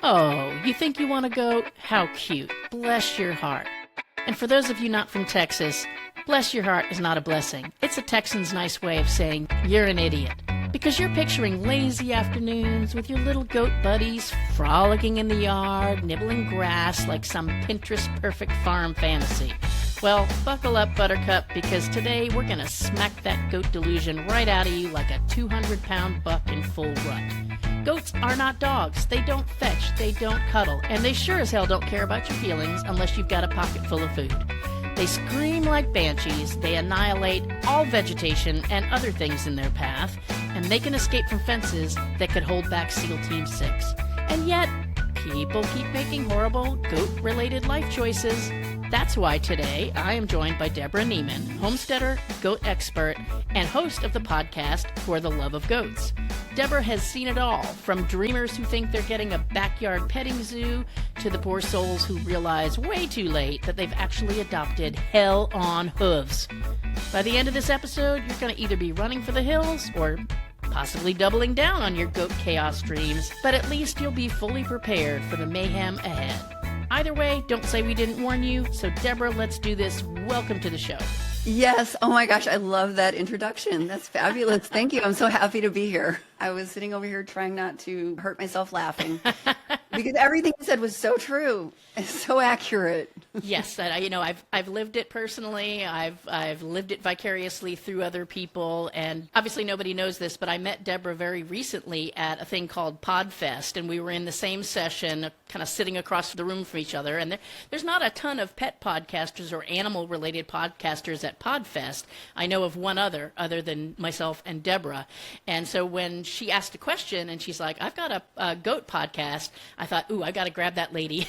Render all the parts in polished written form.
Oh, you think you want a goat? How cute. Bless your heart. And for those of you not from Texas, bless your heart is not a blessing. It's a Texan's nice way of saying you're an idiot. Because you're picturing lazy afternoons with your little goat buddies frolicking in the yard, nibbling grass like some Pinterest-perfect farm fantasy. Well, buckle up, Buttercup, because today we're going to smack that goat delusion right out of you like a 200-pound buck in full rut. Goats are not dogs. They don't fetch, they don't cuddle, and they sure as hell don't care about your feelings unless you've got a pocket full of food. They scream like banshees, they annihilate all vegetation and other things in their path, and they can escape from fences that could hold back SEAL Team 6. And yet, people keep making horrible goat-related life choices. That's why today I am joined by Deborah Neiman, homesteader, goat expert, and host of the podcast For the Love of Goats. Deborah has seen it all, from dreamers who think they're getting a backyard petting zoo to the poor souls who realize way too late that they've actually adopted hell on hooves. By the end of this episode, you're going to either be running for the hills or possibly doubling down on your goat chaos dreams, but at least you'll be fully prepared for the mayhem ahead. Either way, don't say we didn't warn you. So Deborah, let's do this. Welcome to the show. Yes. Oh my gosh. I love that introduction. That's fabulous. Thank you. I'm so happy to be here. I was sitting over here trying not to hurt myself laughing because everything you said was so true. It's so accurate. Yes. I've lived it personally. I've lived it vicariously through other people. And obviously nobody knows this, but I met Deborah very recently at a thing called Podfest. And we were in the same session, kind of sitting across the room from each other. And there's not a ton of pet podcasters or animal related podcasters at Podfest. I know of one other than myself and Deborah. And so when she asked a question and she's like, I've got a goat podcast, I thought, ooh, I got to grab that lady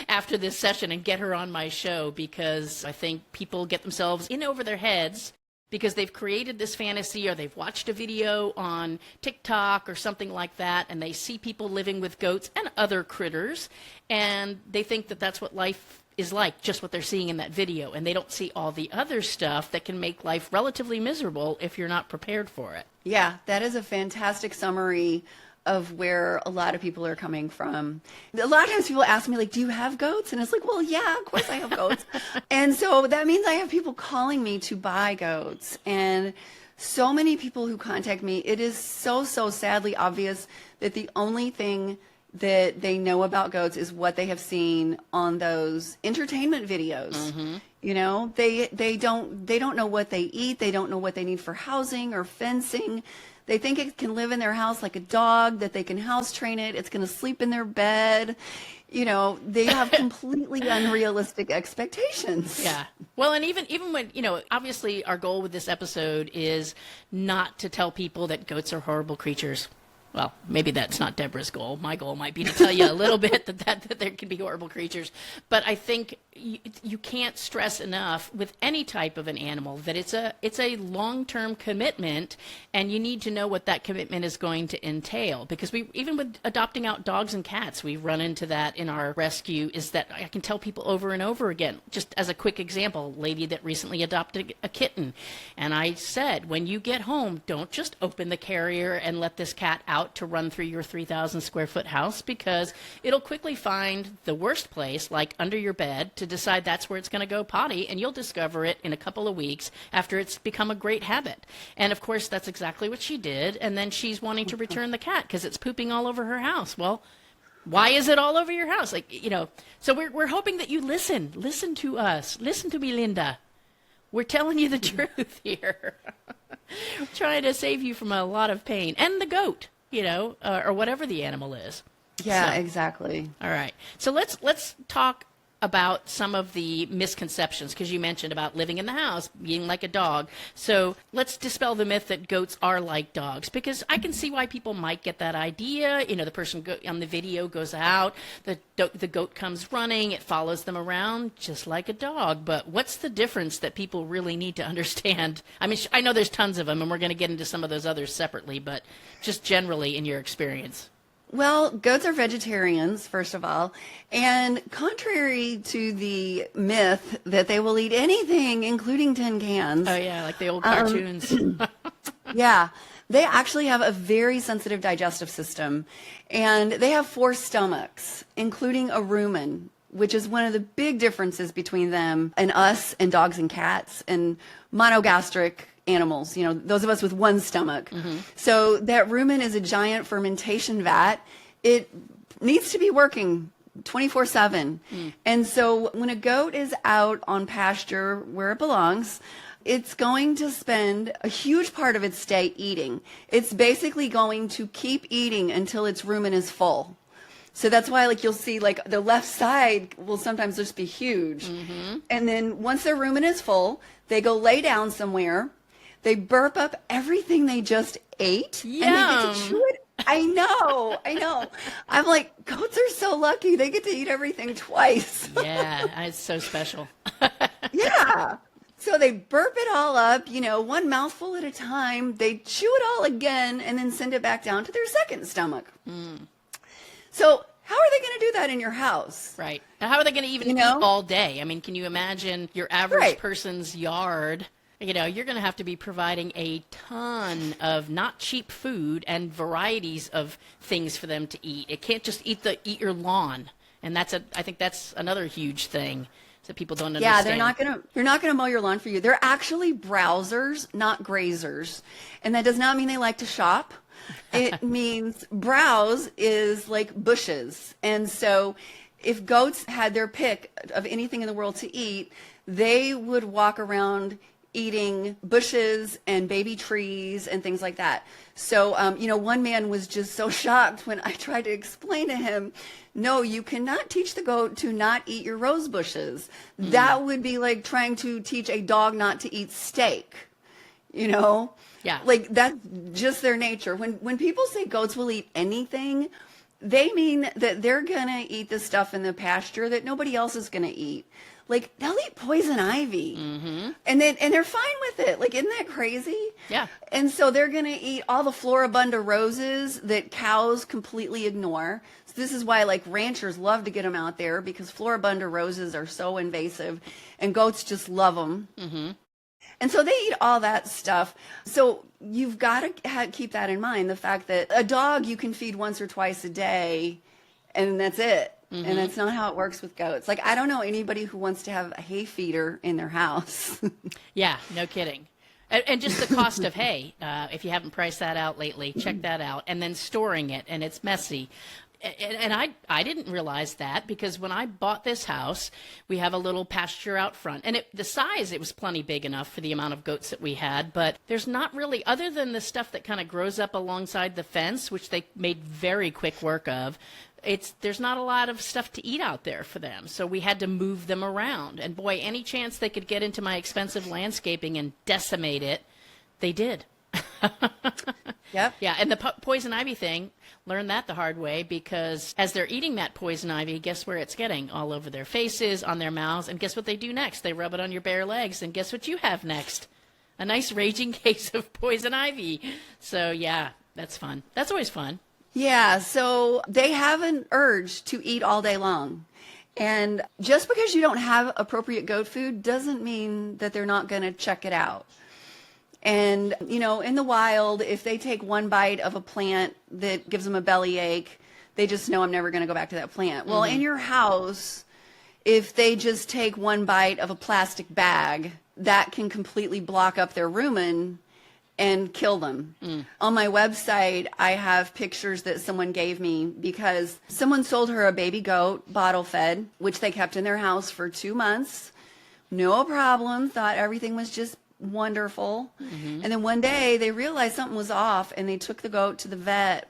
after this session and get her on my show, because I think people get themselves in over their heads because they've created this fantasy or they've watched a video on TikTok or something like that, and they see people living with goats and other critters, and they think that that's what life is like, just what they're seeing in that video, and they don't see all the other stuff that can make life relatively miserable if you're not prepared for it. Yeah, that is a fantastic summary of where a lot of people are coming from. A lot of times people ask me, like, do you have goats? And it's like, well, yeah, of course I have goats. And so that means I have people calling me to buy goats. And so many people who contact me, it is so sadly obvious that the only thing that they know about goats is what they have seen on those entertainment videos. Mm-hmm. You know, they don't know what they eat. They don't know what they need for housing or fencing. They think it can live in their house like a dog, that they can house train it. It's going to sleep in their bed. You know, they have completely unrealistic expectations. Yeah. Well, and even when, obviously our goal with this episode is not to tell people that goats are horrible creatures. Well, maybe that's not Deborah's goal. My goal might be to tell you a little bit that there can be horrible creatures. But I think you can't stress enough with any type of an animal that it's a long-term commitment, and you need to know what that commitment is going to entail. Because even with adopting out dogs and cats, we run into that in our rescue, is that I can tell people over and over again, just as a quick example, a lady that recently adopted a kitten. And I said, when you get home, don't just open the carrier and let this cat out to run through your 3,000 square foot house, because it'll quickly find the worst place, like under your bed, to decide that's where it's going to go potty, and you'll discover it in a couple of weeks after it's become a great habit. And of course, that's exactly what she did, and then she's wanting to return the cat because it's pooping all over her house. Well, why is it all over your house? So we're hoping that you listen to us. Listen to me, Linda. We're telling you the truth here. We're trying to save you from a lot of pain. And the goat, or whatever the animal is. Yeah, exactly. All right. So let's talk about some of the misconceptions, because you mentioned about living in the house, being like a dog. So let's dispel the myth that goats are like dogs, because I can see why people might get that idea. The person on the video goes out, the goat comes running, it follows them around just like a dog. But what's the difference that people really need to understand? I mean, I know there's tons of them, and we're going to get into some of those others separately, but just generally in your experience. Well, goats are vegetarians, first of all, and contrary to the myth that they will eat anything, including tin cans. Oh, yeah, like the old cartoons. Yeah, They actually have a very sensitive digestive system, and they have 4 stomachs, including a rumen, which is one of the big differences between them and us and dogs and cats and monogastric animals, you know, those of us with one stomach. So that rumen is a giant fermentation vat. It needs to be working 24/7. And so when a goat is out on pasture where it belongs, it's going to spend a huge part of its day eating. It's basically going to keep eating until its rumen is full. So that's why, like, you'll see, like, the left side will sometimes just be huge. And then once their rumen is full, they go lay down somewhere. They burp up everything they just ate. Yum. And they get to chew it. I know. I'm like, goats are so lucky. They get to eat everything twice. Yeah, it's so special. Yeah. So they burp it all up, you know, one mouthful at a time. They chew it all again and then send it back down to their second stomach. So how are they going to do that in your house? Right. Now, how are they going to even eat all day? I mean, can you imagine your average person's yard? You know, you're going to have to be providing a ton of not cheap food and varieties of things for them to eat. It can't just eat your lawn. And I think that's another huge thing that people don't understand. Yeah, they're not gonna mow your lawn for you. They're actually browsers, not grazers. And that does not mean they like to shop. It means browse is like bushes. And so if goats had their pick of anything in the world to eat, they would walk around eating bushes and baby trees and things like that. So, you know, one man was just so shocked when I tried to explain to him, no, you cannot teach the goat to not eat your rose bushes. That would be like trying to teach a dog not to eat steak, you know? Yeah. Like, that's just their nature. When people say goats will eat anything, they mean that they're going to eat the stuff in the pasture that nobody else is going to eat. Like, they'll eat poison ivy, and they're fine with it. Like, isn't that crazy? Yeah. And so they're going to eat all the floribunda roses that cows completely ignore. So this is why, like, ranchers love to get them out there, because floribunda roses are so invasive, and goats just love them. And so they eat all that stuff. So you've got to keep that in mind, the fact that a dog you can feed once or twice a day, and that's it. And that's not how it works with goats. Like, I don't know anybody who wants to have a hay feeder in their house. Yeah, no kidding. And just the cost of hay, if you haven't priced that out lately, check that out. And then storing it, and it's messy. And I didn't realize that, because when I bought this house, we have a little pasture out front. And the size, it was plenty big enough for the amount of goats that we had. But there's not really, other than the stuff that kind of grows up alongside the fence, which they made very quick work of, there's not a lot of stuff to eat out there for them. So we had to move them around. And boy, any chance they could get into my expensive landscaping and decimate it, they did. Yep. Yeah, and the poison ivy thing, learned that the hard way, because as they're eating that poison ivy, guess where it's getting? All over their faces, on their mouths, and guess what they do next? They rub it on your bare legs, and guess what you have next? A nice raging case of poison ivy. So yeah, that's fun. That's always fun. Yeah, so they have an urge to eat all day long. And just because you don't have appropriate goat food doesn't mean that they're not going to check it out. And, you know, in the wild, if they take one bite of a plant that gives them a bellyache, they just know, I'm never going to go back to that plant. Well, in your house, if they just take one bite of a plastic bag, that can completely block up their rumen and kill them. On my website, I have pictures that someone gave me because someone sold her a baby goat, bottle fed, which they kept in their house for 2 months. No problem. Thought everything was just wonderful. And then one day they realized something was off, and they took the goat to the vet.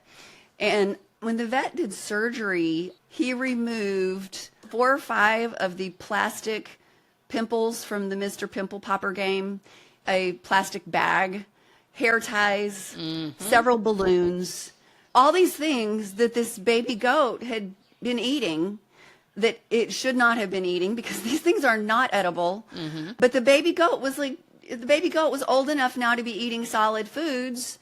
And when the vet did surgery, he removed 4 or 5 of the plastic pimples from the Mr. Pimple Popper game, a plastic bag, hair ties, several balloons, all these things that this baby goat had been eating that it should not have been eating, because these things are not edible. But the baby goat was old enough now to be eating solid foods.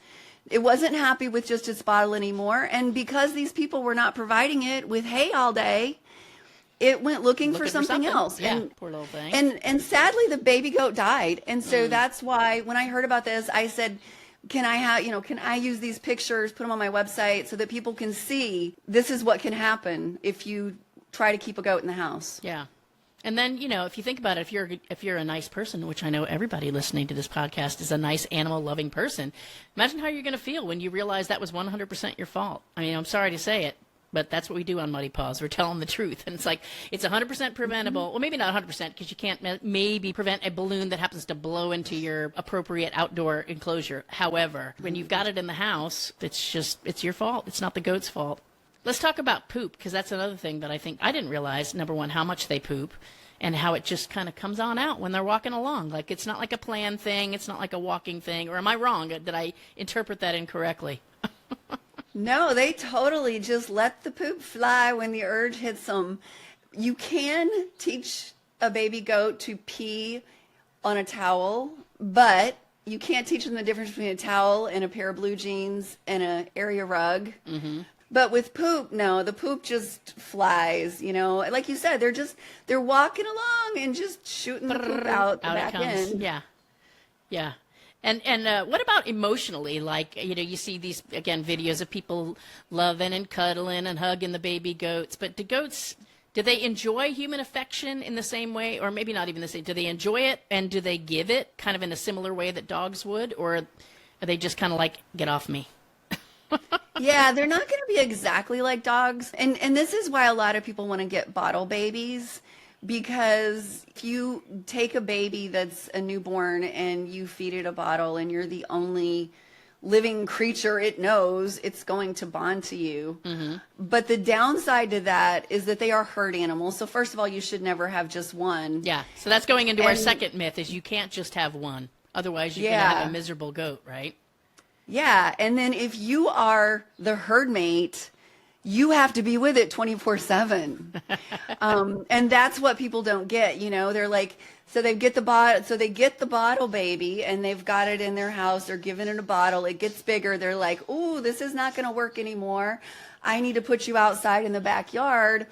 It wasn't happy with just its bottle anymore. And because these people were not providing it with hay all day, it went looking for something else. Yeah, poor little thing. And sadly, the baby goat died. And so that's why when I heard about this, I said, can I use these pictures, put them on my website so that people can see this is what can happen if you try to keep a goat in the house. Yeah. And then, if you think about it, if you're a nice person, which I know everybody listening to this podcast is a nice animal-loving person, imagine how you're going to feel when you realize that was 100% your fault. I mean, I'm sorry to say it, but that's what we do on Muddy Paws. We're telling the truth. And it's like, it's 100% preventable. Well, maybe not 100% because you can't maybe prevent a balloon that happens to blow into your appropriate outdoor enclosure. However, when you've got it in the house, it's your fault. It's not the goat's fault. Let's talk about poop, because that's another thing that I think I didn't realize, number one, how much they poop and how it just kind of comes on out when they're walking along. Like, it's not like a planned thing. It's not like a walking thing. Or am I wrong? Did I interpret that incorrectly? No, they totally just let the poop fly when the urge hits them. You can teach a baby goat to pee on a towel, but you can't teach them the difference between a towel and a pair of blue jeans and an area rug. Mm-hmm. But with poop, no, the poop just flies, Like you said, they're walking along and just shooting the poop out the back end. Yeah. Yeah. And what about emotionally? Like, you see these, again, videos of people loving and cuddling and hugging the baby goats. But do they enjoy human affection in the same way? Or maybe not even the same. Do they enjoy it and do they give it kind of in a similar way that dogs would? Or are they just kind of like, get off me? Yeah, they're not going to be exactly like dogs. And this is why a lot of people want to get bottle babies, because if you take a baby that's a newborn and you feed it a bottle and you're the only living creature it knows, it's going to bond to you. Mm-hmm. But the downside to that is that they are herd animals. So first of all, you should never have just one. Yeah, so that's going into our second myth, is you can't just have one. Otherwise, you're going to have a miserable goat, right? Yeah, and then if you are the herd mate, you have to be with it 24/7. And that's what people don't get, They're like, so they get the bottle baby and they've got it in their house. They're giving it a bottle. It gets bigger. They're like, "Ooh, this is not going to work anymore. I need to put you outside in the backyard."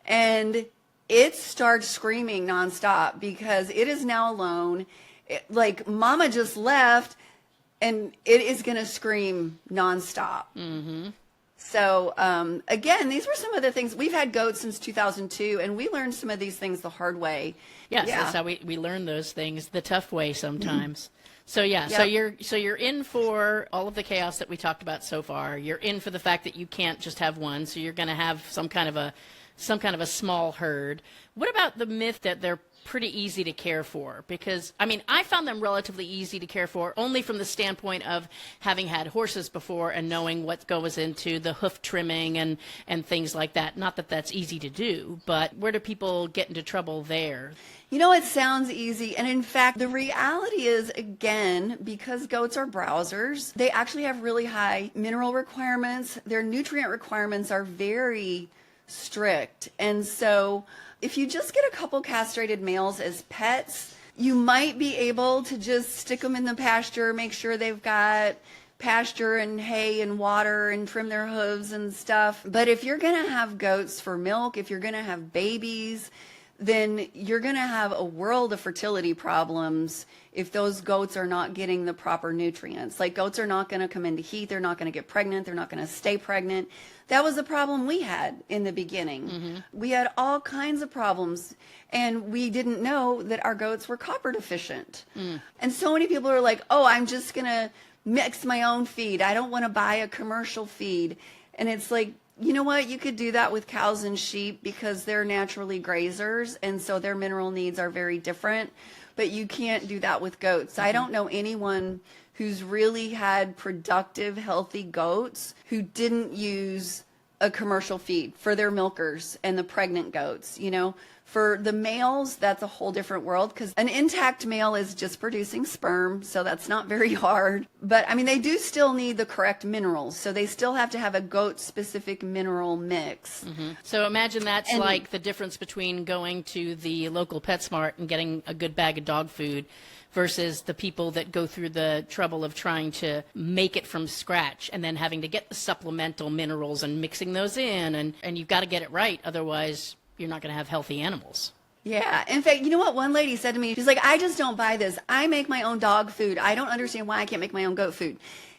And it starts screaming nonstop because it is now alone. Like, mama just left. And it is going to scream nonstop. Mm-hmm. So, again, these were some of the things. We've had goats since 2002, and we learned some of these things the hard way. Yes, that's how we learn those things the tough way sometimes. Mm-hmm. So, Yep. so you're in for all of the chaos that we talked about so far. You're in for the fact that you can't just have one, so you're going to have some kind of a small herd. What about the myth that they're pretty easy to care for? Because, I found them relatively easy to care for only from the standpoint of having had horses before and knowing what goes into the hoof trimming and things like that. Not that that's easy to do, but where do people get into trouble there? It sounds easy. And in fact, the reality is, again, because goats are browsers, they actually have really high mineral requirements. Their nutrient requirements are very strict. And so if you just get a couple castrated males as pets, you might be able to just stick them in the pasture, make sure they've got pasture and hay and water and trim their hooves and stuff. But if you're going to have goats for milk, if you're going to have babies, then you're going to have a world of fertility problems if those goats are not getting the proper nutrients. Like, goats are not going to come into heat. They're not going to get pregnant. They're not going to stay pregnant. That was the problem we had in the beginning. Mm-hmm. We had all kinds of problems, and we didn't know that our goats were copper deficient. Mm. And so many people are like, "Oh, I'm just going to mix my own feed. I don't want to buy a commercial feed." And it's like, you know what? You could do that with cows and sheep because they're naturally grazers, and so their mineral needs are very different. But you can't do that with goats. Mm-hmm. I don't know anyone who's really had productive, healthy goats who didn't use a commercial feed for their milkers and the pregnant goats. For the males, that's a whole different world, because an intact male is just producing sperm, so that's not very hard. But, they do still need the correct minerals, so they still have to have a goat-specific mineral mix. Mm-hmm. So imagine that's like the difference between going to the local PetSmart and getting a good bag of dog food versus the people that go through the trouble of trying to make it from scratch and then having to get the supplemental minerals and mixing those in. And you've got to get it right, otherwise you're not going to have healthy animals. Yeah. In fact, you know what one lady said to me? She's like, I just don't buy this. I make my own dog food. I don't understand why I can't make my own goat food.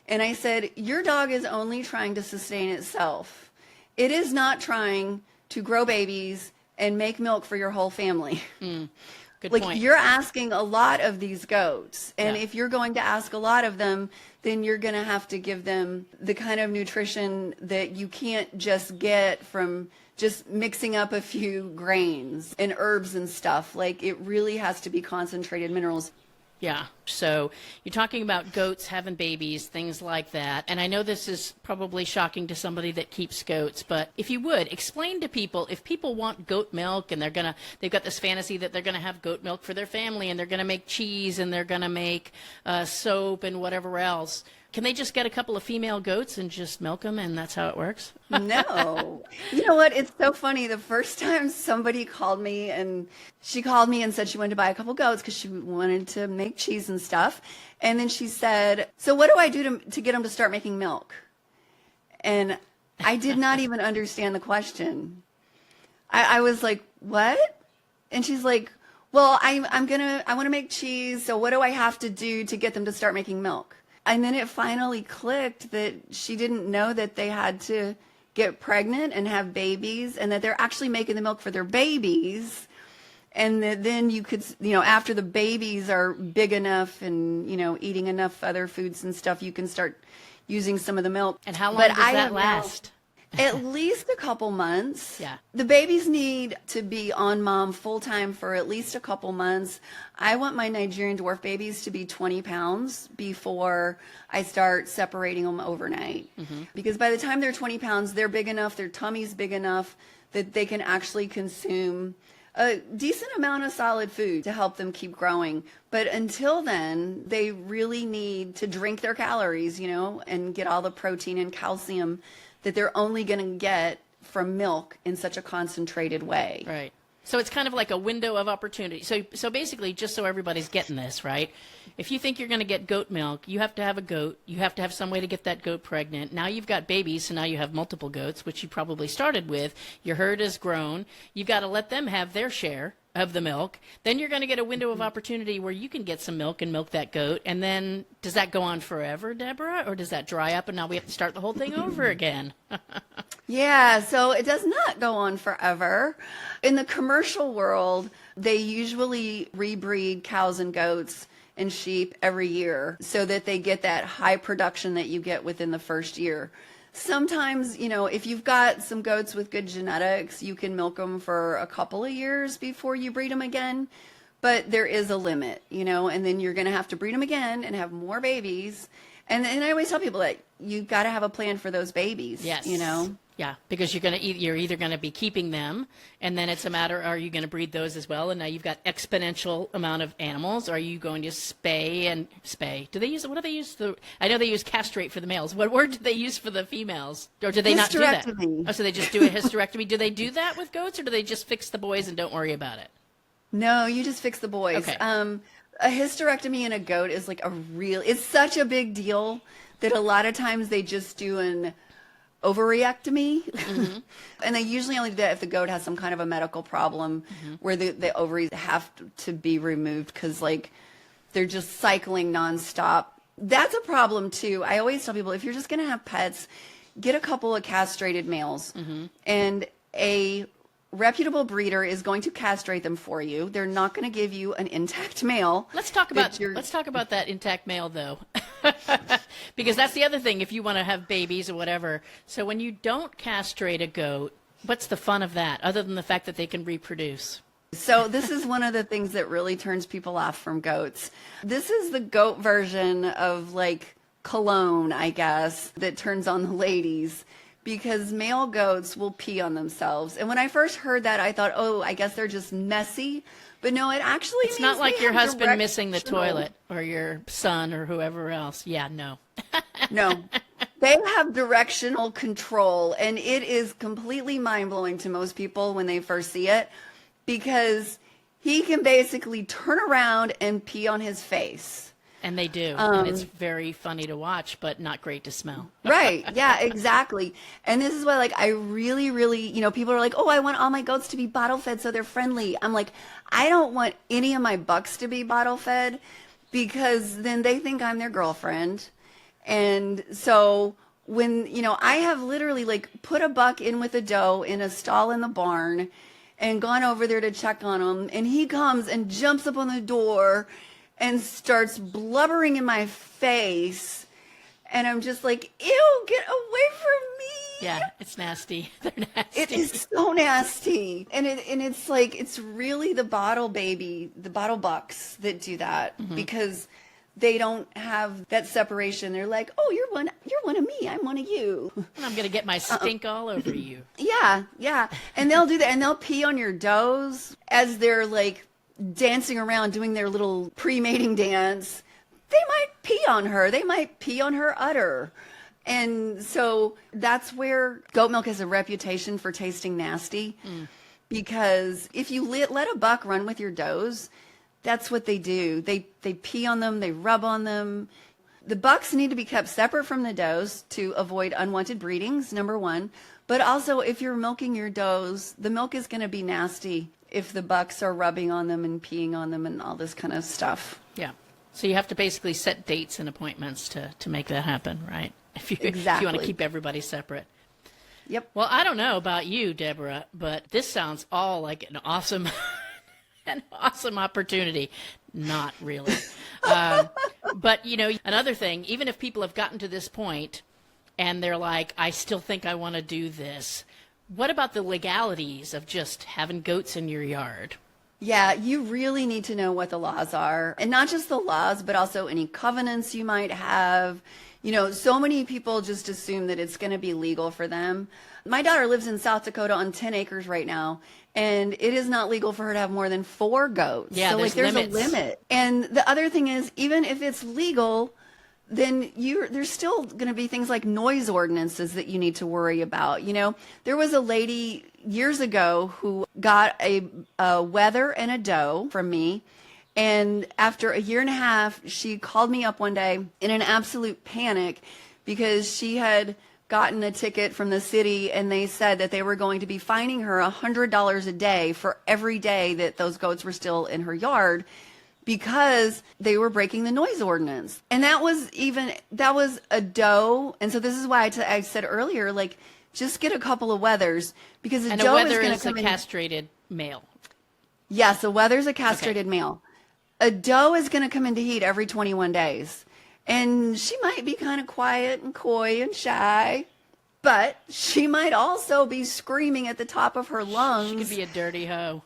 And I said, your dog is only trying to sustain itself. It is not trying to grow babies and make milk for your whole family. Good Like, point. you're asking a lot of these goats. And Yeah. if you're going to ask a lot of them, then you're going to have to give them the kind of nutrition that you can't just get from just mixing up a few grains and herbs and stuff. Like, it really has to be concentrated minerals. Yeah. So you're talking about goats having babies, things like that. And I know this is probably shocking to somebody that keeps goats, but if you would explain to people, if people want goat milk and they've got this fantasy that they're going to have goat milk for their family and they're going to make cheese and they're going to make soap and whatever else, can they just get a couple of female goats and just milk them and that's how it works? No. You know what? It's so funny. The first time somebody called me and said she wanted to buy a couple goats because she wanted to make cheese and stuff. And then she said, so what do I do to get them to start making milk? And I did not even understand the question. I was like, what? And she's like, well, I want to make cheese. So what do I have to do to get them to start making milk? And then it finally clicked that she didn't know that they had to get pregnant and have babies and that they're actually making the milk for their babies. And that then you could, after the babies are big enough and, eating enough other foods and stuff, you can start using some of the milk. And how long does that last? At least a couple months. Yeah. The babies need to be on mom full time for at least a couple months. I want my Nigerian dwarf babies to be 20 pounds before I start separating them overnight. Because by the time they're 20 pounds, they're big enough, their tummy's big enough that they can actually consume a decent amount of solid food to help them keep growing. But until then, they really need to drink their calories, and get all the protein and calcium that they're only going to get from milk in such a concentrated way. Right. So it's kind of like a window of opportunity. So basically, just so everybody's getting this, right? If you think you're going to get goat milk, you have to have a goat. You have to have some way to get that goat pregnant. Now you've got babies, so now you have multiple goats, which you probably started with. Your herd has grown. You've got to let them have their share of the milk. Then you're going to get a window of opportunity where you can get some milk and milk that goat. And then does that go on forever, Deborah? Or does that dry up and now we have to start the whole thing over again? Yeah, so it does not go on forever. In the commercial world, they usually rebreed cows and goats and sheep every year so that they get that high production that you get within the first year. Sometimes, if you've got some goats with good genetics, you can milk them for a couple of years before you breed them again. But there is a limit, and then you're going to have to breed them again and have more babies. And I always tell people that you've got to have a plan for those babies. Yes. Yeah, because you're either going to be keeping them, and then it's a matter, are you going to breed those as well? And now you've got exponential amount of animals. Are you going to spay? What do they use? I know they use castrate for the males. What word do they use for the females? Or do they not do that? Oh, so they just do a hysterectomy. Do they do that with goats, or do they just fix the boys and don't worry about it? No, you just fix the boys. Okay. A hysterectomy in a goat is like it's such a big deal that a lot of times they just do an ovaryectomy. And they usually only do that if the goat has some kind of a medical problem where the ovaries have to be removed because they're just cycling nonstop. That's a problem too. I always tell people, if you're just going to have pets, get a couple of castrated males and a reputable breeder is going to castrate them for you. They're not going to give you an intact male. Let's talk about that intact male though. Because that's the other thing if you want to have babies or whatever. So when you don't castrate a goat, what's the fun of that other than the fact that they can reproduce? So this is one of the things that really turns people off from goats. This is the goat version of cologne, I guess, that turns on the ladies. Because male goats will pee on themselves. And when I first heard that, I thought, oh, I guess they're just messy. But no, it actually It's means not like they your have husband missing the directional- toilet or your son or whoever else. Yeah, no. No, they have directional control. And it is completely mind-blowing to most people when they first see it. Because he can basically turn around and pee on his face. And they do. And it's very funny to watch, but not great to smell. Right. Yeah, exactly. And this is why, like, I really, really, people are like, oh, I want all my goats to be bottle fed so they're friendly. I'm like, I don't want any of my bucks to be bottle fed because then they think I'm their girlfriend. And so when, I have literally like put a buck in with a doe in a stall in the barn and gone over there to check on him. And he comes and jumps up on the door and starts blubbering in my face. And I'm just like, ew, get away from me. Yeah, it's nasty. They're nasty. It is so nasty. And it's like, it's really the bottle bucks that do that because they don't have that separation. They're like, oh, you're one of me. I'm one of you. And I'm going to get my stink all over you. Yeah, yeah. And they'll do that. And they'll pee on your does as they're like dancing around doing their little pre-mating dance. They might pee on her. They might pee on her udder. And so that's where goat milk has a reputation for tasting nasty. Because if you let a buck run with your does, that's what they do. They pee on them. They rub on them. The bucks need to be kept separate from the does to avoid unwanted breedings, number one. But also, if you're milking your does, the milk is going to be nasty if the bucks are rubbing on them and peeing on them and all this kind of stuff. Yeah. So you have to basically set dates and appointments to make that happen, right? If you want to keep everybody separate. Yep. Well, I don't know about you, Deborah, but this sounds all like an awesome opportunity. Not really. But, another thing, even if people have gotten to this point and they're like, I still think I want to do this, what about the legalities of just having goats in your yard? Yeah, you really need to know what the laws are. And not just the laws, but also any covenants you might have. So many people just assume that it's going to be legal for them. My daughter lives in South Dakota on 10 acres right now, and it is not legal for her to have more than 4 goats. Yeah, so there's limits. a limit. And the other thing is, even if it's legal, then there's still going to be things like noise ordinances that you need to worry about. There was a lady years ago who got a wether and a doe from me. And after a year and a half, she called me up one day in an absolute panic because she had gotten a ticket from the city and they said that they were going to be fining her $100 a day for every day that those goats were still in her yard, because they were breaking the noise ordinance. And that was a doe. And so this is why I said earlier, like, just get a couple of wethers, because a doe is going to come in. A castrated male. Yes, a wether's a castrated male. A doe is going to come into heat every 21 days. And she might be kind of quiet and coy and shy, but she might also be screaming at the top of her lungs. She could be a dirty hoe.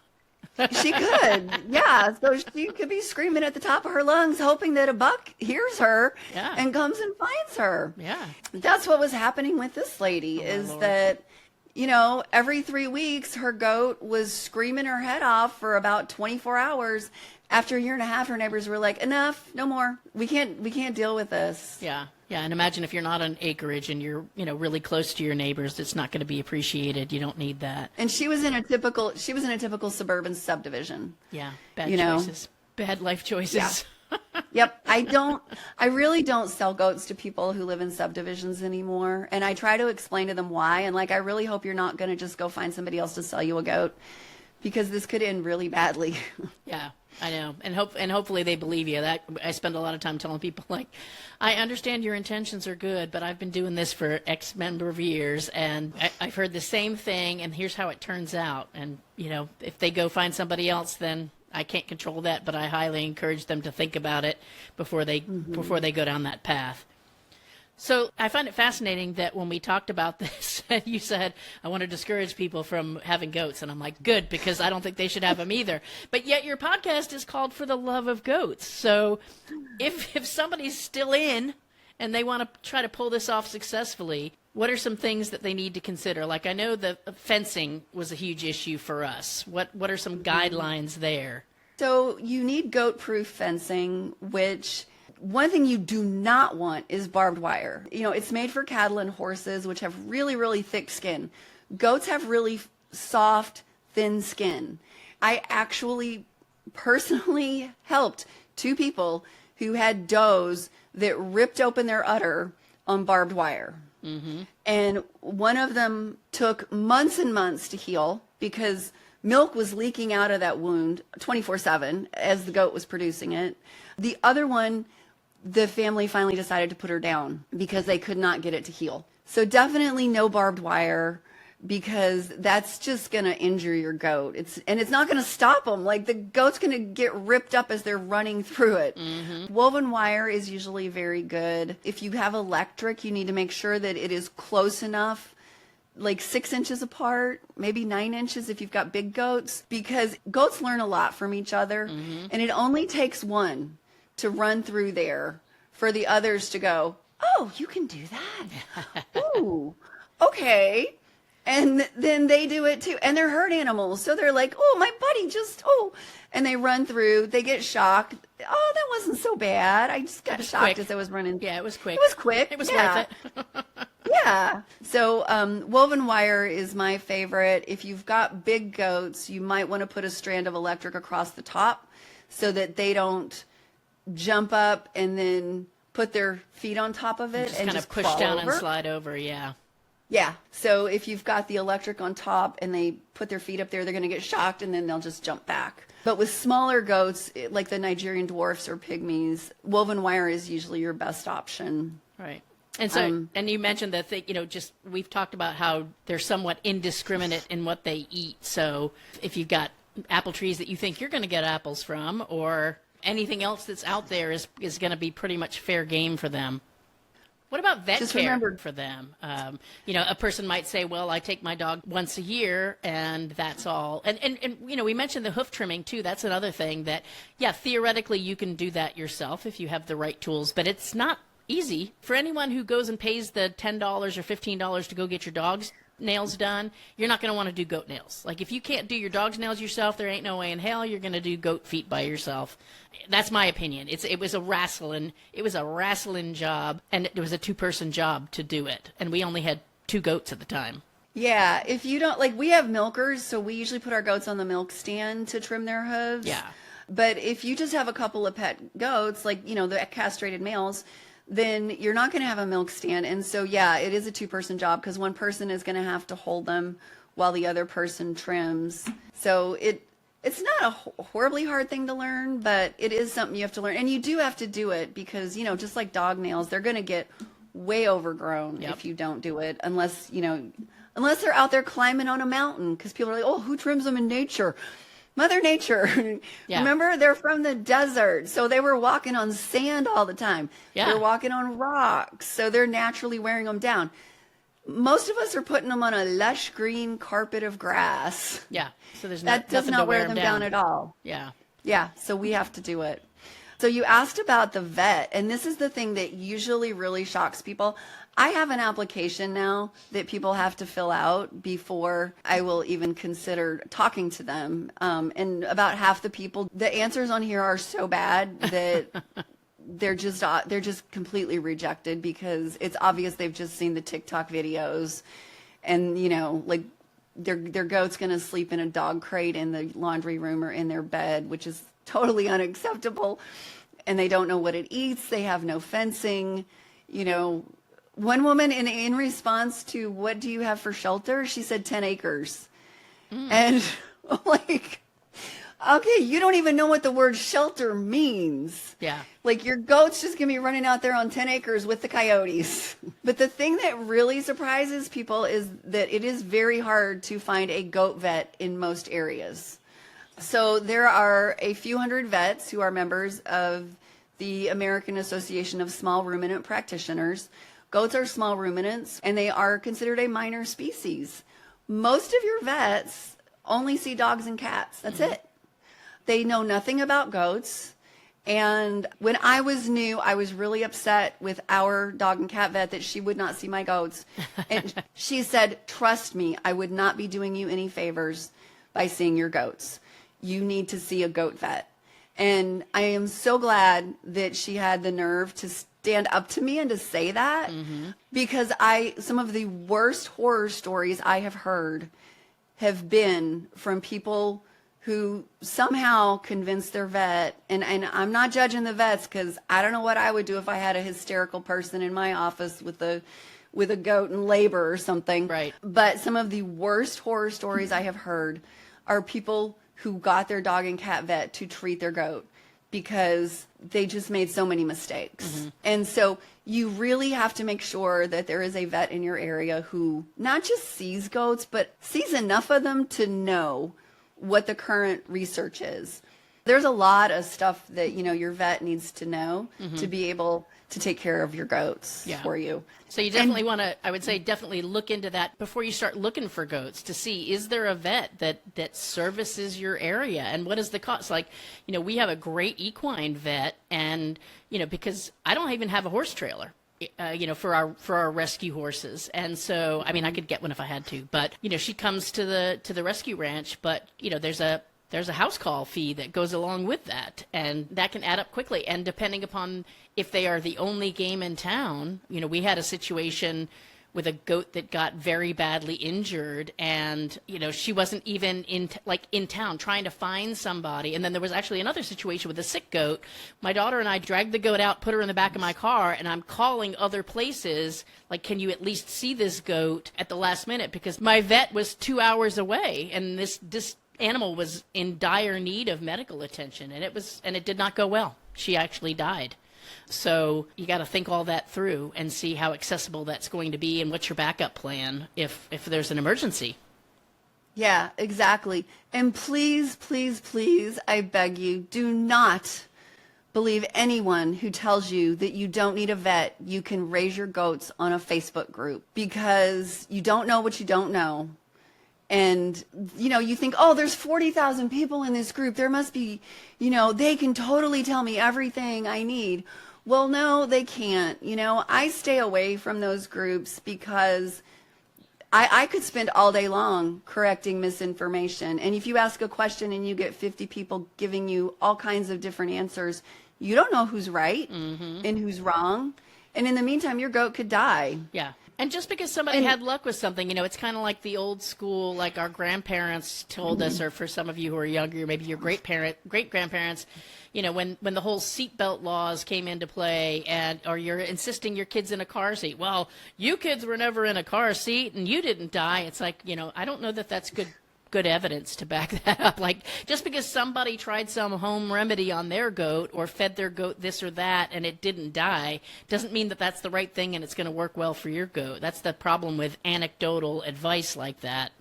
She could, yeah. So she could be screaming at the top of her lungs, hoping that a buck hears her and comes and finds her. Yeah. That's what was happening with this lady, that, every 3 weeks, her goat was screaming her head off for about 24 hours. After a year and a half, her neighbors were like, enough, no more. We can't deal with this. Yeah. Yeah. And imagine if you're not on acreage and you're, really close to your neighbors, it's not going to be appreciated. You don't need that. And she was in a typical suburban subdivision. Yeah. Bad choices. Bad life choices. Yeah. Yep. I really don't sell goats to people who live in subdivisions anymore. And I try to explain to them why. And I really hope you're not going to just go find somebody else to sell you a goat, because this could end really badly. Yeah, I know. And hopefully they believe you. That I spend a lot of time telling people, like, I understand your intentions are good, but I've been doing this for X number of years, and I've heard the same thing, and here's how it turns out. And, if they go find somebody else, then I can't control that, but I highly encourage them to think about it before they go down that path. So I find it fascinating that when we talked about this, you said, I want to discourage people from having goats. And I'm like, good, because I don't think they should have them either. But yet your podcast is called For the Love of Goats. So if somebody's still in and they want to try to pull this off successfully, what are some things that they need to consider? Like, I know the fencing was a huge issue for us. What are some guidelines there? So you need goat-proof fencing, which... one thing you do not want is barbed wire. It's made for cattle and horses, which have really, really thick skin. Goats have really soft, thin skin. I actually personally helped 2 people who had does that ripped open their udder on barbed wire. Mm-hmm. And one of them took months and months to heal because milk was leaking out of that wound 24/7 as the goat was producing it. The other one, the family finally decided to put her down because they could not get it to heal. So definitely no barbed wire, because that's just going to injure your goat. It's not going to stop them. Like, the goat's going to get ripped up as they're running through it. Mm-hmm. Woven wire is usually very good. If you have electric, you need to make sure that it is close enough, like 6 inches apart, maybe 9 inches if you've got big goats, because goats learn a lot from each other. Mm-hmm. And it only takes one to run through there for the others to go, oh, you can do that? Ooh, okay. And then they do it too. And they're herd animals. So they're like, oh, my buddy and they run through. They get shocked. Oh, that wasn't so bad. I just got shocked quick. As I was running. Yeah, it was quick. It was quick. It was worth it. Yeah. So woven wire is my favorite. If you've got big goats, you might want to put a strand of electric across the top so that they don't jump up and then put their feet on top of it and kind of push down and slide over. Yeah. Yeah. So if you've got the electric on top and they put their feet up there, they're going to get shocked and then they'll just jump back. But with smaller goats, like the Nigerian dwarfs or pygmies, woven wire is usually your best option. Right. And so, and you mentioned that we've talked about how they're somewhat indiscriminate in what they eat. So if you've got apple trees that you think you're going to get apples from, or anything else that's out there is going to be pretty much fair game for them. What about vet care for them? A person might say, well, I take my dog once a year and that's all. And we mentioned the hoof trimming too. That's another thing that, yeah, theoretically you can do that yourself if you have the right tools, but it's not easy. For anyone who goes and pays the $10 or $15 to go get your dog's nails done, you're not going to want to do goat nails. Like, if you can't do your dog's nails yourself, there ain't no way in hell you're going to do goat feet by yourself. That's my opinion. It was a wrestling job, and it was a 2-person job to do it, and we only had 2 goats at the time. Yeah, if you don't, like, we have milkers, so we usually put our goats on the milk stand to trim their hooves. Yeah. But if you just have a couple of pet goats, like, the castrated males, then you're not going to have a milk stand. And so, yeah, it is a 2-person job because one person is going to have to hold them while the other person trims. So it's not a horribly hard thing to learn, but it is something you have to learn. And you do have to do it because, just like dog nails, they're going to get way overgrown if you don't do it, unless they're out there climbing on a mountain, because people are like, oh, who trims them in nature? Mother Nature. Yeah. Remember, they're from the desert, so they were walking on sand all the time. Yeah. They're walking on rocks, so they're naturally wearing them down. Most of us are putting them on a lush green carpet of grass. Yeah, so that does not wear them down at all. Yeah. Yeah, so we have to do it. So you asked about the vet, and this is the thing that usually really shocks people. I have an application now that people have to fill out before I will even consider talking to them. And about half the people, the answers on here are so bad that they're just completely rejected, because it's obvious they've just seen the TikTok videos, and like their goat's going to sleep in a dog crate in the laundry room or in their bed, which is totally unacceptable. And they don't know what it eats. They have no fencing. One woman, in response to what do you have for shelter, she said 10 acres. And like, okay, you don't even know what the word shelter means. Yeah. Like, your goat's just going to be running out there on 10 acres with the coyotes. But the thing that really surprises people is that it is very hard to find a goat vet in most areas. So there are a few hundred vets who are members of the American Association of Small Ruminant Practitioners. Goats are small ruminants, and they are considered a minor species. Most of your vets only see dogs and cats. That's it. They know nothing about goats. And when I was new, I was really upset with our dog and cat vet that she would not see my goats. And she said, trust me, I would not be doing you any favors by seeing your goats. You need to see a goat vet. And I am so glad that she had the nerve to stand up to me and to say that, because some of the worst horror stories I have heard have been from people who somehow convinced their vet, and I'm not judging the vets because I don't know what I would do if I had a hysterical person in my office with a goat in labor or something. Right. But some of the worst horror stories I have heard are people who got their dog and cat vet to treat their goat because they just made so many mistakes. Mm-hmm. And so you really have to make sure that there is a vet in your area who not just sees goats, but sees enough of them to know what the current research is. There's a lot of stuff that, your vet needs to know to be able to take care of your goats for you. So you definitely want to, I would say, definitely look into that before you start looking for goats to see, is there a vet that services your area, and what is the cost? Like, we have a great equine vet, and, because I don't even have a horse trailer. For our rescue horses. And so, I mean, I could get one if I had to, but, she comes to the rescue ranch, but, there's a house call fee that goes along with that, and that can add up quickly. And depending upon if they are the only game in town, we had a situation with a goat that got very badly injured, and she wasn't even in town trying to find somebody. And then there was actually another situation with a sick goat. My daughter and I dragged the goat out, put her in the back of my car, and I'm calling other places like, can you at least see this goat at the last minute, because my vet was 2 hours away, and this animal was in dire need of medical attention, and it did not go well. She actually died. So you got to think all that through and see how accessible that's going to be and what's your backup plan if there's an emergency. Yeah, exactly. And please, please, please, I beg you, do not believe anyone who tells you that you don't need a vet. You can raise your goats on a Facebook group, because you don't know what you don't know. And, you think, oh, there's 40,000 people in this group. There must be, they can totally tell me everything I need. Well, no, they can't. I stay away from those groups because I could spend all day long correcting misinformation. And if you ask a question and you get 50 people giving you all kinds of different answers, you don't know who's right and who's wrong. And in the meantime, your goat could die. Yeah. And just because somebody had luck with something, it's kind of like the old school, like our grandparents told us, or for some of you who are younger, maybe your great-grandparents, when the whole seatbelt laws came into play, or you're insisting your kid's in a car seat. Well, you kids were never in a car seat and you didn't die. It's like, I don't know that that's good evidence to back that up. Like, just because somebody tried some home remedy on their goat or fed their goat this or that and it didn't die doesn't mean that that's the right thing and it's going to work well for your goat. That's the problem with anecdotal advice like that.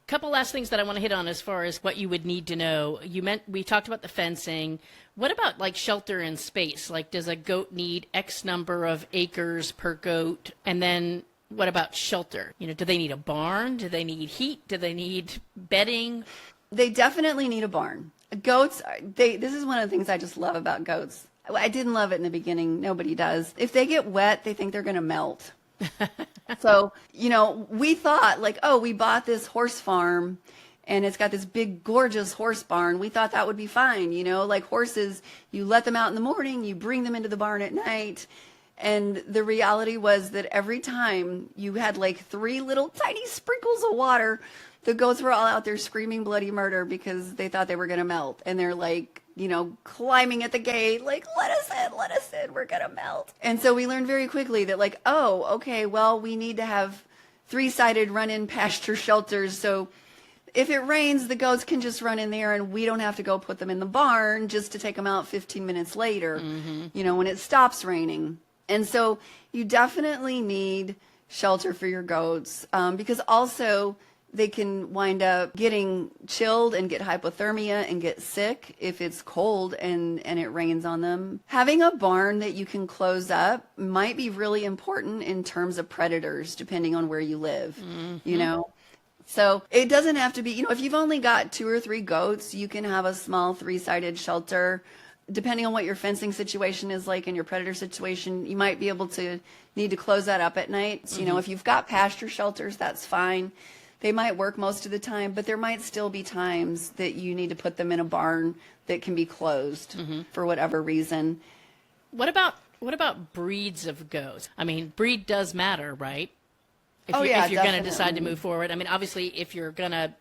Couple last things that I want to hit on as far as what you would need to know. We talked about the fencing. What about like shelter and space? Like, does a goat need X number of acres per goat? And then what about shelter? Do they need a barn? Do they need heat? Do they need bedding? They definitely need a barn. Goats, this is one of the things I just love about goats. I didn't love it in the beginning. Nobody does. If they get wet, they think they're going to melt. So, we thought like, oh, we bought this horse farm and it's got this big, gorgeous horse barn. We thought that would be fine. Like horses, you let them out in the morning, you bring them into the barn at night. And the reality was that every time you had like 3 little tiny sprinkles of water, the goats were all out there screaming bloody murder because they thought they were going to melt. And they're like, climbing at the gate, like, let us in, we're going to melt. And so we learned very quickly that like, oh, okay, well, we need to have 3-sided run-in pasture shelters. So if it rains, the goats can just run in there and we don't have to go put them in the barn just to take them out 15 minutes later, when it stops raining. And so you definitely need shelter for your goats, because also they can wind up getting chilled and get hypothermia and get sick if it's cold and it rains on them. Having a barn that you can close up might be really important in terms of predators, depending on where you live, So it doesn't have to be, if you've only got 2 or 3 goats, you can have a small 3-sided shelter. Depending on what your fencing situation is like and your predator situation, you might be able to need to close that up at night. So, if you've got pasture shelters, that's fine. They might work most of the time, but there might still be times that you need to put them in a barn that can be closed for whatever reason. What about breeds of goats? I mean, breed does matter, right? If you're going to decide to move forward. I mean, obviously, if you're going to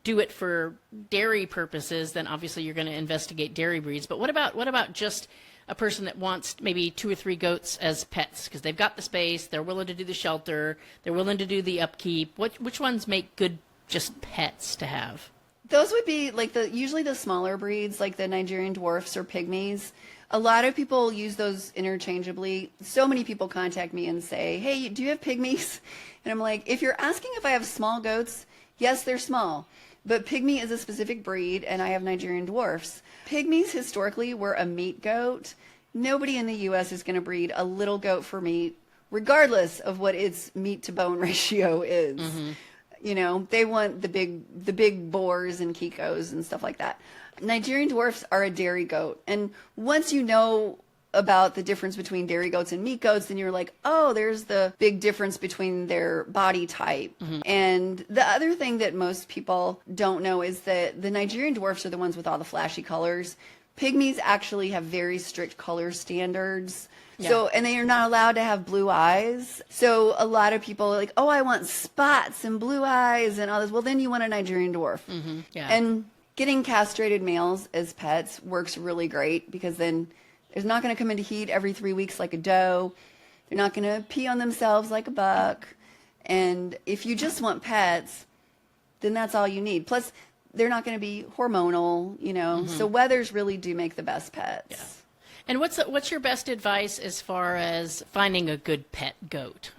do it for dairy purposes, then obviously you're going to investigate dairy breeds. But what about just a person that wants maybe 2 or 3 goats as pets because they've got the space, they're willing to do the shelter, they're willing to do the upkeep? Which ones make good just pets to have? Those would be like usually the smaller breeds, like the Nigerian dwarfs or pygmies. A lot of people use those interchangeably. So many people contact me and say, hey, do you have pygmies? And I'm like, if you're asking if I have small goats, yes, they're small. But pygmy is a specific breed, and I have Nigerian dwarfs. Pygmies historically were a meat goat. Nobody in the U.S. is going to breed a little goat for meat, regardless of what its meat to bone ratio is. Mm-hmm. You know, they want the big boars and Kikos and stuff like that. Nigerian dwarfs are a dairy goat. And once you know about the difference between dairy goats and meat goats, then you're like, oh, there's the big difference between their body type. Mm-hmm. And the other thing that most people don't know is that the Nigerian dwarfs are the ones with all the flashy colors. Pygmies actually have very strict color standards. Yeah. So, and they are not allowed to have blue eyes. So a lot of people are like, oh, I want spots and blue eyes and all this. Well, then you want a Nigerian dwarf. Mm-hmm. Yeah. And getting castrated males as pets works really great because then they're not going to come into heat every 3 weeks like a doe. They're not going to pee on themselves like a buck. And if you just want pets, then that's all you need. Plus, they're not going to be hormonal, you know. Mm-hmm. So wethers really do make the best pets. Yeah. And what's your best advice as far as finding a good pet goat?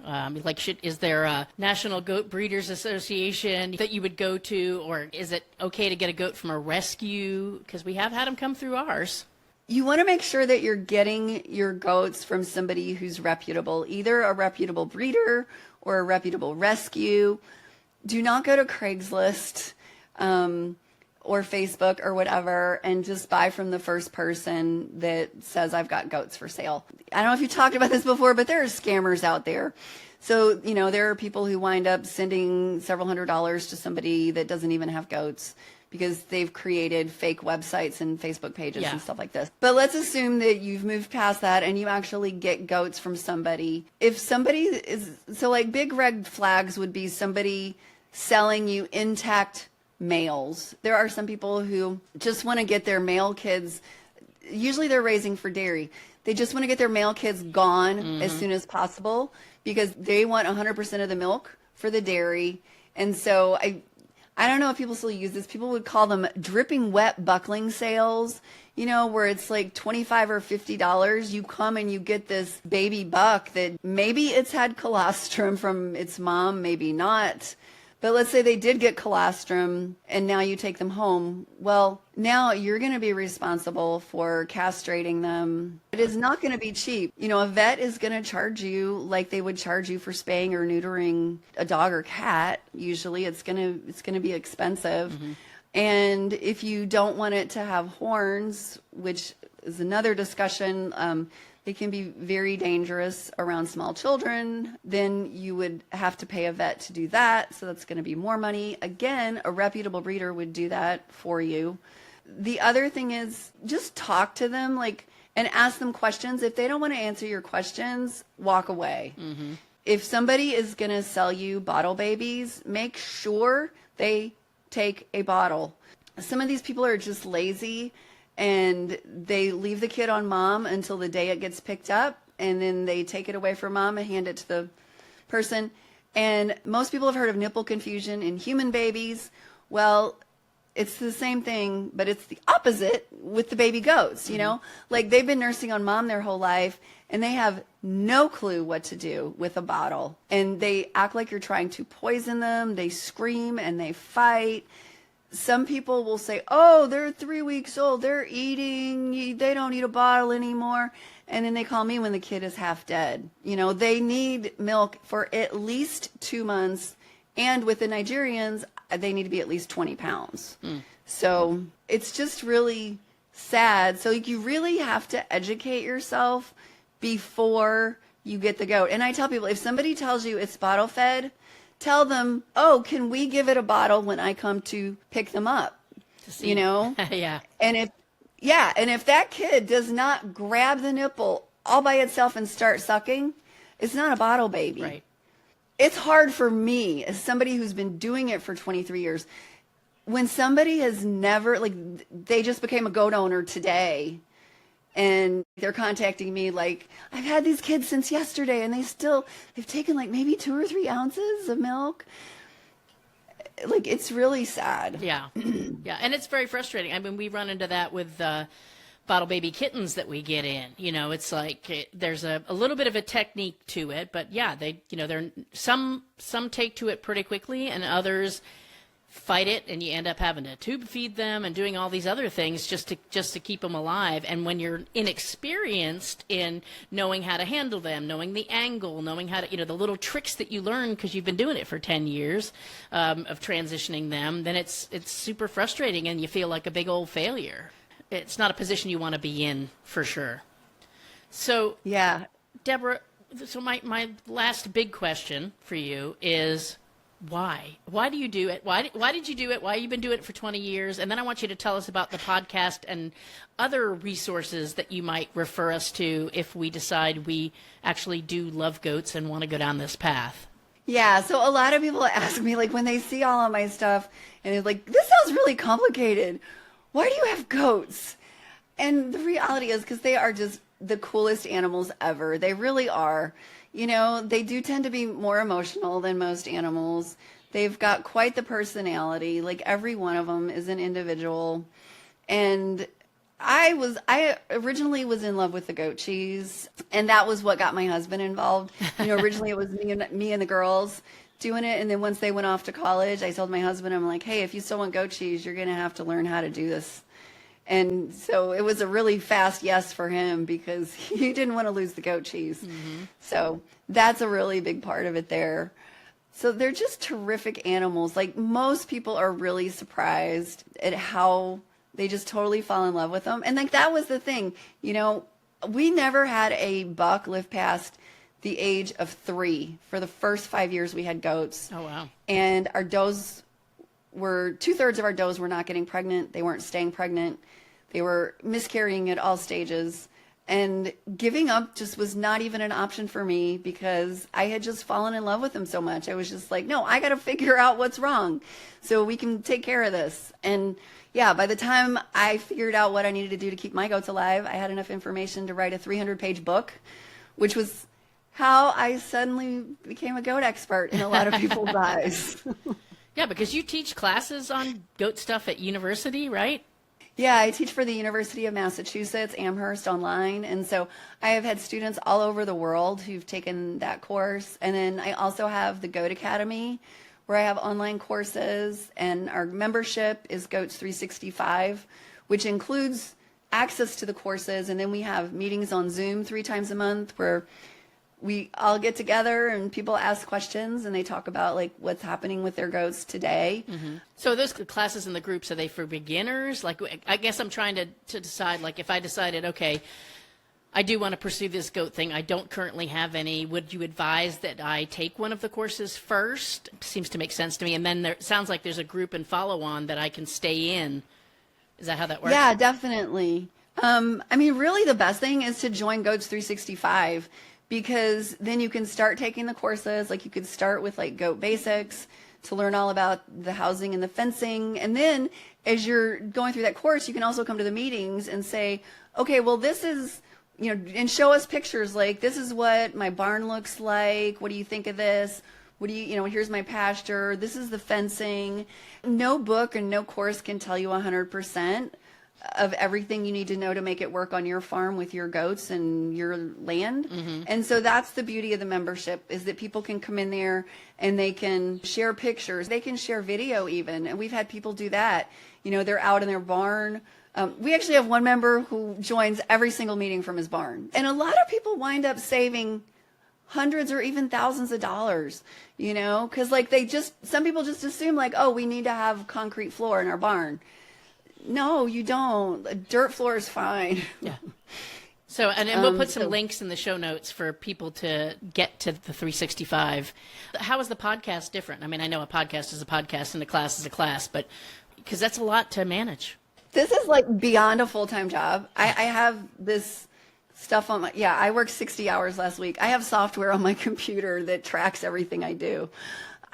Is there a National Goat Breeders Association that you would go to, or is it okay to get a goat from a rescue? Because we have had them come through ours. You want to make sure that you're getting your goats from somebody who's reputable, either a reputable breeder or a reputable rescue. Do not go to Craigslist or Facebook or whatever and just buy from the first person that says, I've got goats for sale. I don't know if you talked about this before, but there are scammers out there. So, you know, there are people who wind up sending several $100s to somebody that doesn't even have goats because they've created fake websites and Facebook pages and stuff like this. But let's assume that you've moved past that and you actually get goats from somebody. If somebody is, so like big red flags would be somebody selling you intact males. There are some people who just want to get their male kids, usually they're raising for dairy. They just want to get their male kids gone as soon as possible because they want 100% of the milk for the dairy. And so I don't know if people still use this. People would call them dripping wet buckling sales, you know, where it's like $25 or $50. You come and you get this baby buck that maybe it's had colostrum from its mom, maybe not. But let's say they did get colostrum and now you take them home. Well, now you're going to be responsible for castrating them. It is not going to be cheap. You know, a vet is going to charge you like they would charge you for spaying or neutering a dog or cat. Usually it's going to be expensive. Mm-hmm. And if you don't want it to have horns, which is another discussion, it can be very dangerous around small children, then you would have to pay a vet to do that. So that's going to be more money. Again, a reputable breeder would do that for you. The other thing is just talk to them and ask them questions. If they don't want to answer your questions, walk away. Mm-hmm. If somebody is going to sell you bottle babies, make sure they take a bottle. Some of these people are just lazy and they leave the kid on mom until the day it gets picked up, and then they take it away from mom and hand it to the person. And most people have heard of nipple confusion in human babies. Well, it's the same thing, but it's the opposite with the baby goats, you know? Like they've been nursing on mom their whole life, and they have no clue what to do with a bottle. And they act like you're trying to poison them. They scream and they fight. Some people will say, oh, they're 3 weeks old, they're eating, they don't need a bottle anymore. And then they call me when the kid is half dead. You know, they need milk for at least 2 months. And with the Nigerians, they need to be at least 20 pounds. So it's just really sad. So you really have to educate yourself before you get the goat. And I tell people, if somebody tells you it's bottle fed, tell them, oh, can we give it a bottle when I come to pick them up? You know? Yeah. And if that kid does not grab the nipple all by itself and start sucking, it's not a bottle baby. Right. It's hard for me as somebody who's been doing it for 23 years. when somebody has never, like, they just became a goat owner today, and they're contacting me like, I've had these kids since yesterday and they've taken like maybe 2 or 3 ounces of milk. Like, it's really sad. Yeah. Yeah. And it's very frustrating. I mean, we run into that with bottle baby kittens that we get in. It's like there's a little bit of a technique to it, but yeah, they're some take to it pretty quickly, and others fight it, and you end up having to tube feed them and doing all these other things just to keep them alive. And when you're inexperienced in knowing how to handle them, knowing the angle, knowing how to, the little tricks that you learn because you've been doing it for 10 years of transitioning them, then it's super frustrating, and you feel like a big old failure. It's not a position you want to be in, for sure. So, yeah, Deborah, so my last big question for you is, why? Why do you do it? Why did you do it? Why have you been doing it for 20 years? And then I want you to tell us about the podcast and other resources that you might refer us to if we decide we actually do love goats and want to go down this path. Yeah, so a lot of people ask me, like, when they see all of my stuff, and they're like, this sounds really complicated. Why do you have goats? And the reality is because they are just the coolest animals ever. They really are. They do tend to be more emotional than most animals. They've got quite the personality. Like, every one of them is an individual. And I originally was in love with the goat cheese, and that was what got my husband involved. Originally it was me and the girls doing it. And then once they went off to college, I told my husband, I'm like, hey, if you still want goat cheese, you're going to have to learn how to do this. And so it was a really fast yes for him because he didn't want to lose the goat cheese. Mm-hmm. So that's a really big part of it there. So they're just terrific animals. Like, most people are really surprised at how they just totally fall in love with them. And like, that was the thing, we never had a buck live past the age of 3 for the first 5 years we had goats. Oh, wow. And our does were 2/3 of our does were not getting pregnant. They weren't staying pregnant. They were miscarrying at all stages. And giving up just was not even an option for me because I had just fallen in love with them so much. I was just like, no, I got to figure out what's wrong so we can take care of this. And yeah, by the time I figured out what I needed to do to keep my goats alive, I had enough information to write a 300-page book, which was how I suddenly became a goat expert in a lot of people's eyes. Yeah, because you teach classes on goat stuff at university, right? Yeah, I teach for the University of Massachusetts, Amherst online. And so I have had students all over the world who've taken that course. And then I also have the Goat Academy, where I have online courses. And our membership is Goats 365, which includes access to the courses. And then we have meetings on Zoom 3 times a month where we all get together and people ask questions and they talk about like what's happening with their goats today. Mm-hmm. So those classes in the groups, are they for beginners? Like, I guess I'm trying to decide, like, if I decided, okay, I do want to pursue this goat thing, I don't currently have any, would you advise that I take one of the courses first? Seems to make sense to me. And then it sounds like there's a group and follow on that I can stay in. Is that how that works? Yeah, definitely. I mean, really the best thing is to join Goats 365. Because then you can start taking the courses, like you could start with like goat basics to learn all about the housing and the fencing. And then as you're going through that course, you can also come to the meetings and say, okay, well, this is, and show us pictures. Like, this is what my barn looks like. What do you think of this? What do here's my pasture. This is the fencing. No book and no course can tell you 100% of everything you need to know to make it work on your farm with your goats and your land. Mm-hmm. And so that's the beauty of the membership, is that people can come in there and they can share pictures. They can share video even. And we've had people do that. They're out in their barn. We actually have one member who joins every single meeting from his barn. And a lot of people wind up saving hundreds or even thousands of dollars, because like some people just assume like, oh, we need to have concrete floor in our barn. No, you don't. A dirt floor is fine. Yeah. So, and we'll put some links in the show notes for people to get to the 365. How is the podcast different? I mean, I know a podcast is a podcast and a class is a class, but because that's a lot to manage. This is like beyond a full-time job. I have this stuff on I worked 60 hours last week. I have software on my computer that tracks everything I do.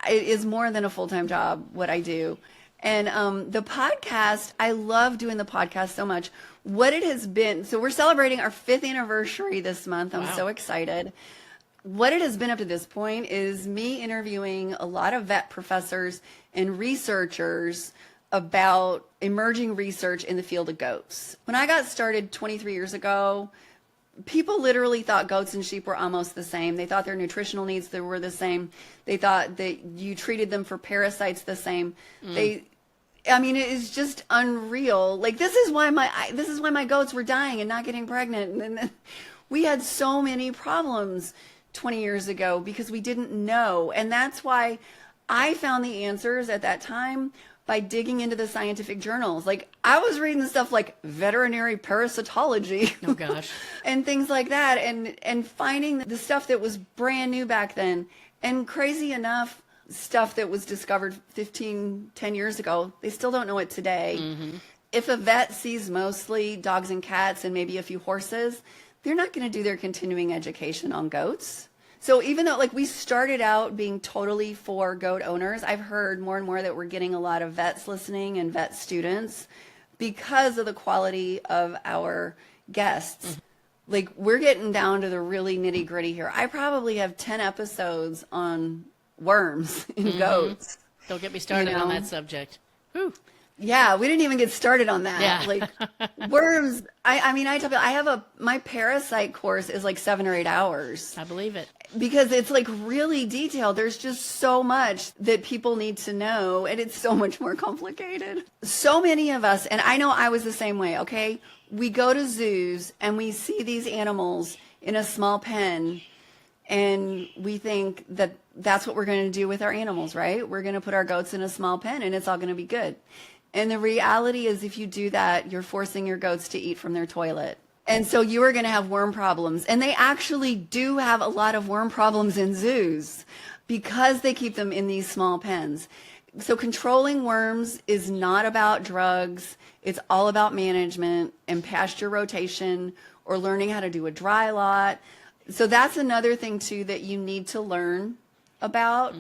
It is more than a full-time job, what I do. And the podcast, I love doing the podcast so much. What it has been, so we're celebrating our 5th anniversary this month. I'm so excited. What it has been up to this point is me interviewing a lot of vet professors and researchers about emerging research in the field of goats. When I got started 23 years ago, people literally thought goats and sheep were almost the same. They thought their nutritional needs were the same. They thought that you treated them for parasites the same. I mean, it is just unreal. Like, this is why my goats were dying and not getting pregnant. And we had so many problems 20 years ago because we didn't know. And that's why I found the answers at that time by digging into the scientific journals. Like, I was reading stuff like veterinary parasitology. Oh gosh. And things like that, and finding the stuff that was brand new back then. And crazy enough, stuff that was discovered 10 years ago, they still don't know it today. If a vet sees mostly dogs and cats and maybe a few horses, they're not going to do their continuing education on goats. So even though, like, we started out being totally for goat owners, I've heard more and more that we're getting a lot of vets listening and vet students because of the quality of our guests. Like, we're getting down to the really nitty gritty here. I probably have 10 episodes on worms in goats. Don't get me started on that subject. Whew. Yeah, we didn't even get started on that. Yeah. Like, worms, I mean, I tell you, my parasite course is like 7 or 8 hours. I believe it. Because it's like really detailed. There's just so much that people need to know, and it's so much more complicated. So many of us, and I know I was the same way, okay? We go to zoos and we see these animals in a small pen, and we think that that's what we're going to do with our animals, right? We're going to put our goats in a small pen and it's all going to be good. And the reality is, if you do that, you're forcing your goats to eat from their toilet. And so you are going to have worm problems. And they actually do have a lot of worm problems in zoos because they keep them in these small pens. So controlling worms is not about drugs. It's all about management and pasture rotation, or learning how to do a dry lot. So that's another thing too that you need to learn about.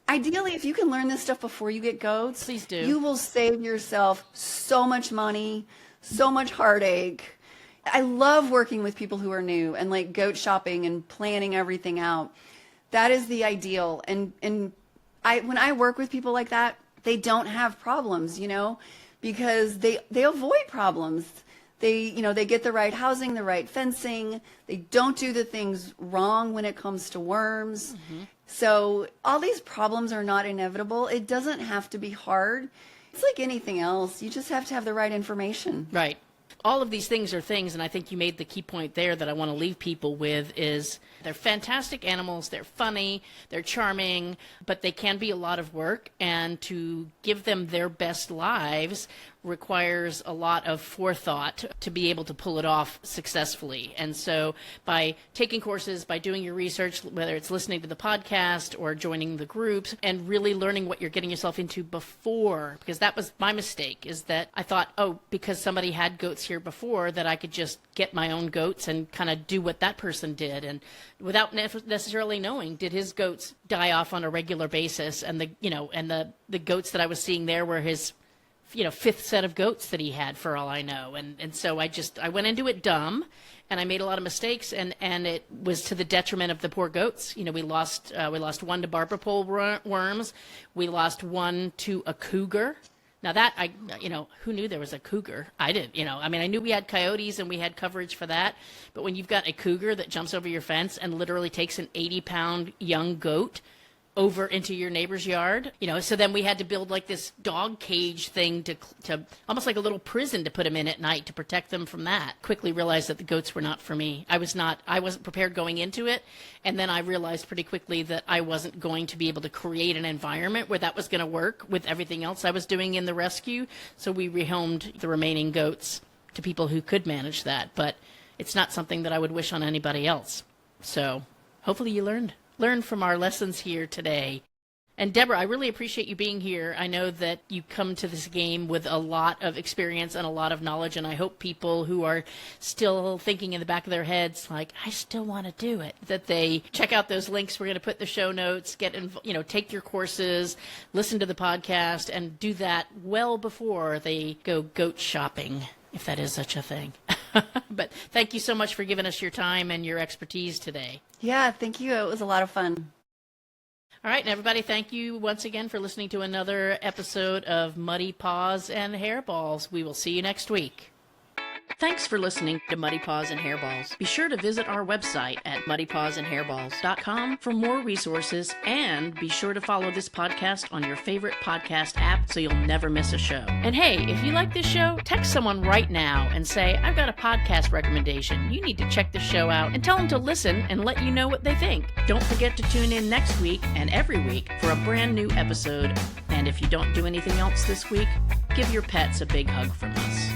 Ideally, if you can learn this stuff before you get goats, Please do. You will save yourself so much money, so much heartache. I love working with people who are new and like goat shopping and planning everything out. That is the ideal. And when I work with people like that, they don't have problems, you know, because they avoid problems. They get the right housing, the right fencing. They don't do the things wrong when it comes to worms. So all these problems are not inevitable. It doesn't have to be hard. It's like anything else. You just have to have the right information. Right. All of these things are things, and I think you made the key point there that I want to leave people with is they're fantastic animals, they're funny, they're charming, but they can be a lot of work, and to give them their best lives requires a lot of forethought to be able to pull it off successfully. And so by taking courses, by doing your research, whether it's listening to the podcast or joining the groups, and really learning what you're getting yourself into before, because that was my mistake, is that I thought, oh, because somebody had goats here before, that I could just get my own goats and kind of do what that person did, and without necessarily knowing, did his goats die off on a regular basis, and the goats that I was seeing there were his fifth set of goats that he had, for all I know. And so I went into it dumb, and I made a lot of mistakes, and it was to the detriment of the poor goats. We lost one to barber pole worms. We lost one to a cougar. Now that who knew there was a cougar? I did, I mean, I knew we had coyotes and we had coverage for that, but when you've got a cougar that jumps over your fence and literally takes an 80-pound young goat over into your neighbor's yard, so then we had to build like this dog cage thing to almost like a little prison to put them in at night to protect them from that. Quickly realized that the goats were not for me. I wasn't prepared going into it, and then I realized pretty quickly that I wasn't going to be able to create an environment where that was going to work with everything else I was doing in the rescue. So we rehomed the remaining goats to people who could manage that, but it's not something that I would wish on anybody else. So hopefully you learn from our lessons here today. And Deborah, I really appreciate you being here. I know that you come to this game with a lot of experience and a lot of knowledge, and I hope people who are still thinking in the back of their heads, like, I still want to do it, that they check out those links. We're going to put the show notes, take your courses, listen to the podcast, and do that well before they go goat shopping, if that is such a thing. But thank you so much for giving us your time and your expertise today. Yeah, thank you. It was a lot of fun. All right, and everybody, thank you once again for listening to another episode of Muddy Paws and Hairballs. We will see you next week. Thanks for listening to Muddy Paws and Hairballs. Be sure to visit our website at muddypawsandhairballs.com for more resources, and be sure to follow this podcast on your favorite podcast app so you'll never miss a show. And hey, if you like this show, text someone right now and say, I've got a podcast recommendation. You need to check this show out, and tell them to listen and let you know what they think. Don't forget to tune in next week and every week for a brand new episode. And if you don't do anything else this week, give your pets a big hug from us.